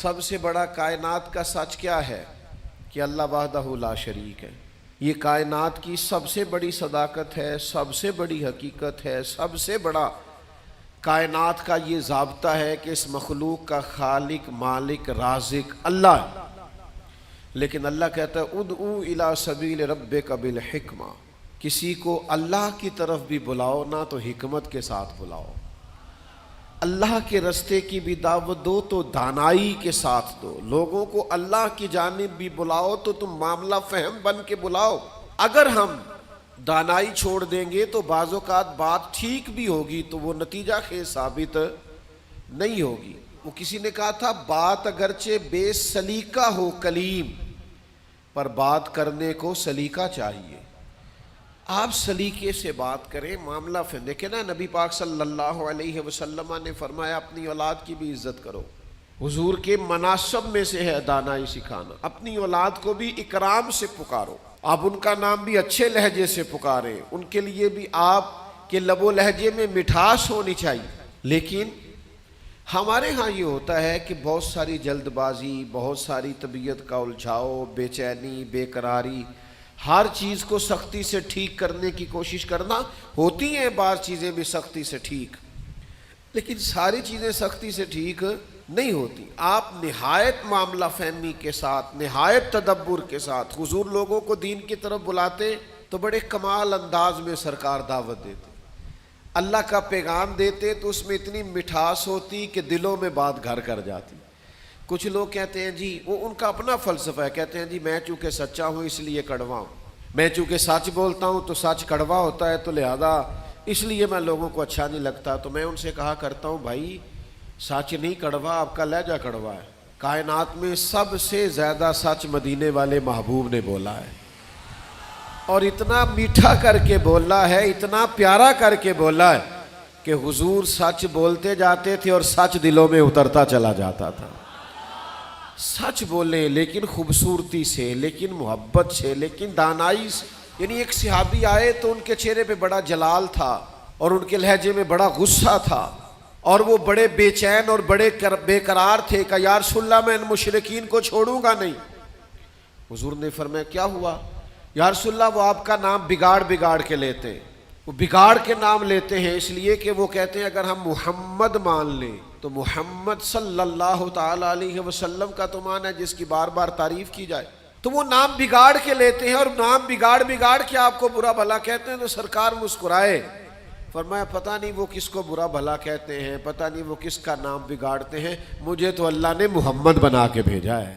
سب سے بڑا کائنات کا سچ کیا ہے؟ کہ اللہ وحدہ لا شریک ہے۔ یہ کائنات کی سب سے بڑی صداقت ہے، سب سے بڑی حقیقت ہے، سب سے بڑا کائنات کا یہ ضابطہ ہے کہ اس مخلوق کا خالق، مالک، رازق اللہ ہے۔ لیکن اللہ کہتا ہے ادعو الی سبیل ربک بالحکمہ، کسی کو اللہ کی طرف بھی بلاؤ نہ تو حکمت کے ساتھ بلاؤ، اللہ کے رستے کی بھی دعوت دو تو دانائی کے ساتھ دو، لوگوں کو اللہ کی جانب بھی بلاؤ تو تم معاملہ فہم بن کے بلاؤ۔ اگر ہم دانائی چھوڑ دیں گے تو بعض اوقات بات ٹھیک بھی ہوگی تو وہ نتیجہ خیز ثابت نہیں ہوگی۔ وہ کسی نے کہا تھا بات اگرچہ بے سلیقہ ہو کلیم، پر بات کرنے کو سلیقہ چاہیے۔ آپ سلیقے سے بات کریں، معاملہ فہم۔ دیکھیں نا نبی پاک صلی اللہ علیہ وسلم نے فرمایا اپنی اولاد کی بھی عزت کرو۔ حضور کے مناسب میں سے ہے دانائی سکھانا، اپنی اولاد کو بھی اکرام سے پکارو، آپ ان کا نام بھی اچھے لہجے سے پکاریں، ان کے لیے بھی آپ کے لب و لہجے میں مٹھاس ہونی چاہیے۔ لیکن ہمارے ہاں یہ ہوتا ہے کہ بہت ساری جلد بازی، بہت ساری طبیعت کا الجھاؤ، بے چینی، بے قراری، ہر چیز کو سختی سے ٹھیک کرنے کی کوشش کرنا۔ ہوتی ہیں بعض چیزیں بھی سختی سے ٹھیک، لیکن ساری چیزیں سختی سے ٹھیک نہیں ہوتی۔ آپ نہایت معاملہ فہمی کے ساتھ، نہایت تدبر کے ساتھ حضور لوگوں کو دین کی طرف بلاتے تو بڑے کمال انداز میں سرکار دعوت دیتے، اللہ کا پیغام دیتے تو اس میں اتنی مٹھاس ہوتی کہ دلوں میں بات گھر کر جاتی۔ کچھ لوگ کہتے ہیں جی، وہ ان کا اپنا فلسفہ ہے، کہتے ہیں جی میں چونکہ سچا ہوں اس لیے کڑوا ہوں، میں چونکہ سچ بولتا ہوں تو سچ کڑوا ہوتا ہے تو لہذا اس لیے میں لوگوں کو اچھا نہیں لگتا۔ تو میں ان سے کہا کرتا ہوں بھائی سچ نہیں کڑوا، آپ کا لہجہ کڑوا ہے۔ کائنات میں سب سے زیادہ سچ مدینے والے محبوب نے بولا ہے، اور اتنا میٹھا کر کے بولا ہے، اتنا پیارا کر کے بولا ہے کہ حضور سچ بولتے جاتے تھے اور سچ دلوں میں اترتا چلا جاتا تھا۔ سچ بولیں لیکن خوبصورتی سے، لیکن محبت سے، لیکن دانائی سے۔ یعنی ایک صحابی آئے تو ان کے چہرے پہ بڑا جلال تھا اور ان کے لہجے میں بڑا غصہ تھا، اور وہ بڑے بے چین اور بڑے بے قرار تھے کہ یا رسول اللہ میں ان مشرکین کو چھوڑوں گا نہیں۔ حضور نے فرمایا کیا ہوا؟ یا رسول اللہ وہ آپ کا نام بگاڑ کے لیتے ہیں، وہ بگاڑ کے نام لیتے ہیں اس لیے کہ وہ کہتے ہیں اگر ہم محمد مان لیں تو محمد صلی اللہ تعالی علیہ وسلم کا تو مان ہے جس کی بار بار تعریف کی جائے، تو وہ نام بگاڑ کے لیتے ہیں اور نام بگاڑ کے آپ کو برا بھلا کہتے ہیں۔ تو سرکار مسکرائے، فرمایا پتہ نہیں وہ کس کو برا بھلا کہتے ہیں، پتہ نہیں وہ کس کا نام بگاڑتے ہیں، مجھے تو اللہ نے محمد بنا کے بھیجا ہے۔